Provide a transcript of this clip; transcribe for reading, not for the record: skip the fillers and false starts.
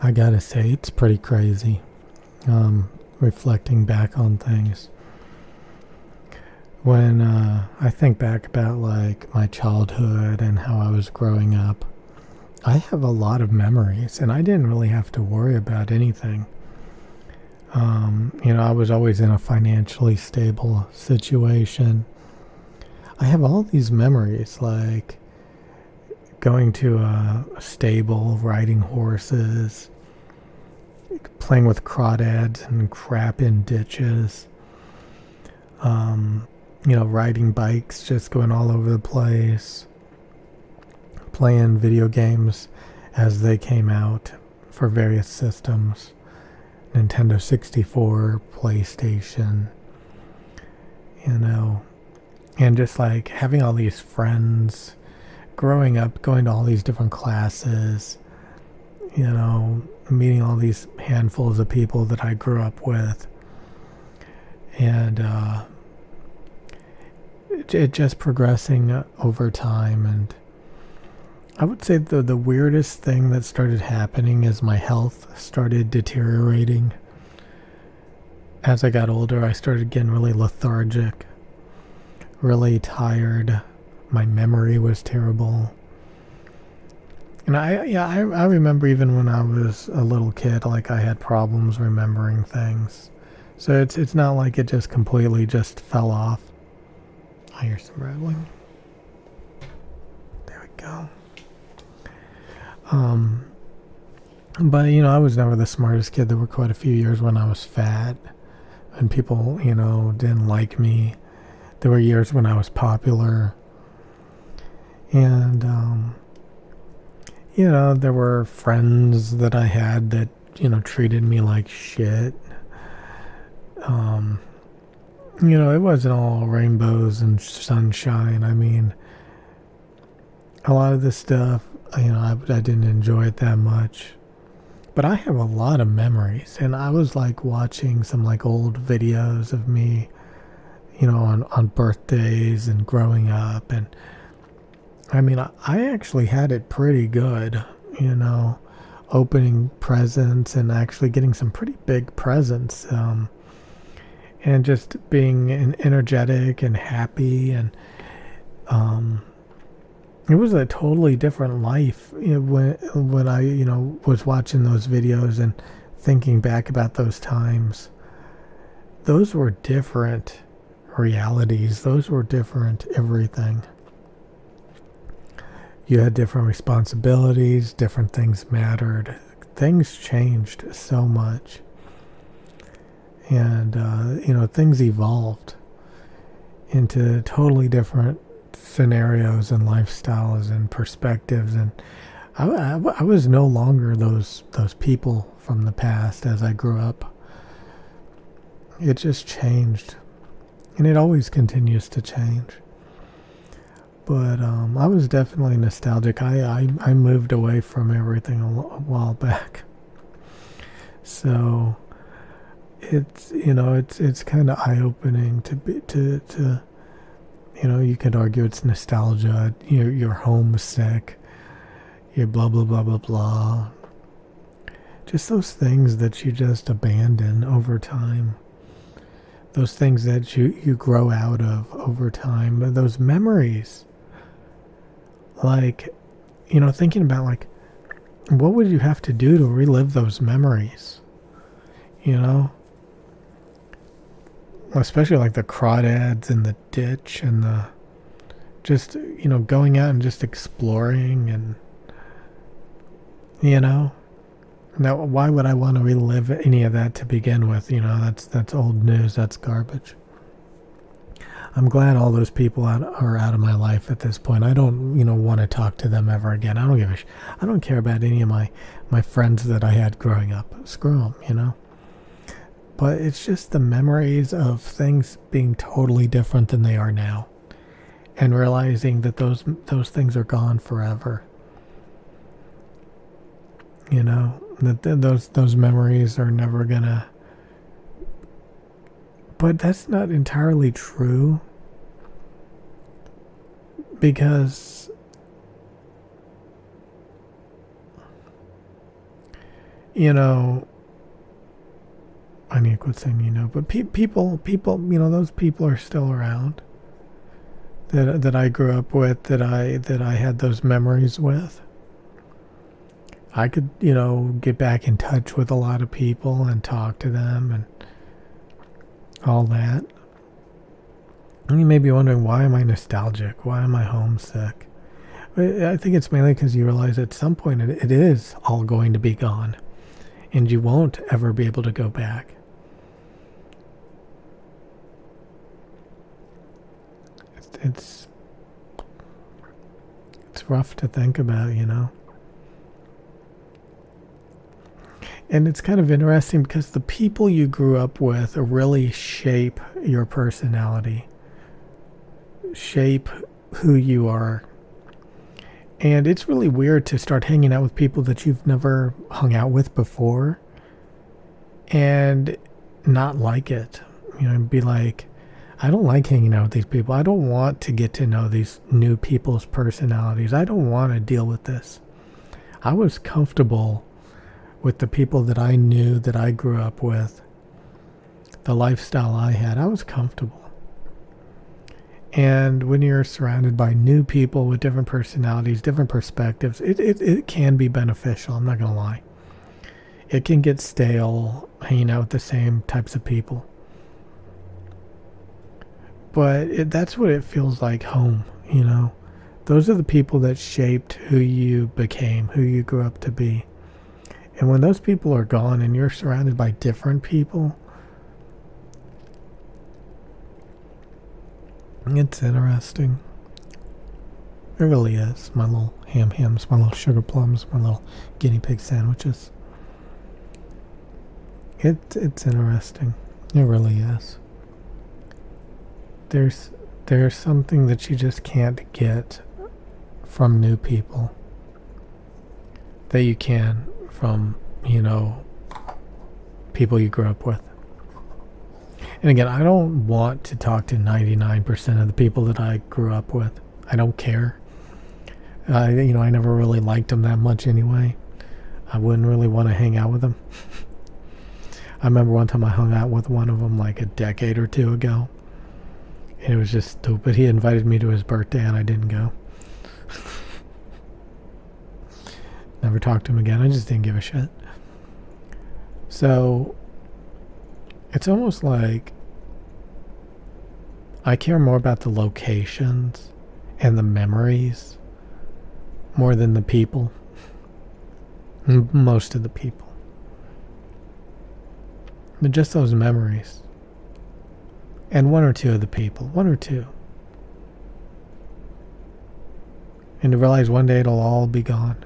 I gotta say, it's pretty crazy. Reflecting back on things. When I think back about like my childhood and how I was growing up, I have a lot of memories, and I didn't really have to worry about anything. I was always in a financially stable situation. I have all these memories, like going to a stable, riding horses, playing with crawdads and crap in ditches. Riding bikes, just going all over the place, playing video games as they came out for various systems. Nintendo 64, PlayStation, you know, and just like having all these friends, growing up, going to all these different classes, meeting all these handfuls of people that I grew up with, and it just progressing over time. And I would say the weirdest thing that started happening is my health started deteriorating. As I got older, I started getting really lethargic, really tired. My memory was terrible. And I remember even when I was a little kid, like I had problems remembering things. So it's not like it just completely just fell off. I hear some rattling. There we go. But I was never the smartest kid. There were quite a few years when I was fat and people, didn't like me. There were years when I was popular. And there were friends that I had that, treated me like shit. It wasn't all rainbows and sunshine. I mean, a lot of this stuff, I didn't enjoy it that much. But I have a lot of memories, and I was like watching some like old videos of me, on birthdays and growing up. And I mean, I actually had it pretty good, opening presents and actually getting some pretty big presents. And just being energetic and happy. And it was a totally different life when I was watching those videos and thinking back about those times. Those were different realities. Those were different everything. You had different responsibilities. Different things mattered. Things changed so much. And things evolved into totally different scenarios and lifestyles and perspectives. And I was no longer those people from the past as I grew up. It just changed, and it always continues to change. But I was definitely nostalgic. I moved away from everything a while back, so it's kind of eye opening to you could argue it's nostalgia. You're homesick. You're blah blah blah blah blah. Just those things that you just abandon over time. Those things that you grow out of over time. But those memories. Like, thinking about like, what would you have to do to relive those memories? Especially like the crawdads in the ditch and the just going out and just exploring. And now why would I want to relive any of that to begin with? That's old news. That's garbage. I'm glad all those people are out of my life at this point. I don't want to talk to them ever again. I don't give a I don't care about any of my friends that I had growing up. Screw them. But it's just the memories of things being totally different than they are now, and realizing that those things are gone forever. That those memories are never gonna. But that's not entirely true, because You know, I need to quit saying but people, those people are still around that I grew up with, that I had those memories with. I could, get back in touch with a lot of people and talk to them and all that. And you may be wondering, why am I nostalgic? Why am I homesick? I think it's mainly because you realize at some point it is all going to be gone, and you won't ever be able to go back. It's rough to think about, And it's kind of interesting because the people you grew up with really shape your personality, shape who you are. And it's really weird to start hanging out with people that you've never hung out with before and not like it. And be like, I don't like hanging out with these people. I don't want to get to know these new people's personalities. I don't want to deal with this. I was comfortable with the people that I knew, that I grew up with, the lifestyle I had. I was comfortable. And when you're surrounded by new people with different personalities, different perspectives, it can be beneficial. I'm not going to lie. It can get stale hanging out with the same types of people. But that's what it feels like home, Those are the people that shaped who you became, who you grew up to be. And when those people are gone and you're surrounded by different people, it's interesting. It really is. My little hams, my little sugar plums, my little guinea pig sandwiches. It's interesting. It really is. There's something that you just can't get from new people that you can from, people you grew up with. And again, I don't want to talk to 99% of the people that I grew up with. I don't care. I never really liked them that much anyway. I wouldn't really want to hang out with them. I remember one time I hung out with one of them like a decade or two ago. And it was just stupid. He invited me to his birthday and I didn't go. Never talked to him again. I just didn't give a shit. So it's almost like I care more about the locations and the memories more than the people. Most of the people. But just those memories. And one or two of the people. One or two. And to realize one day it'll all be gone.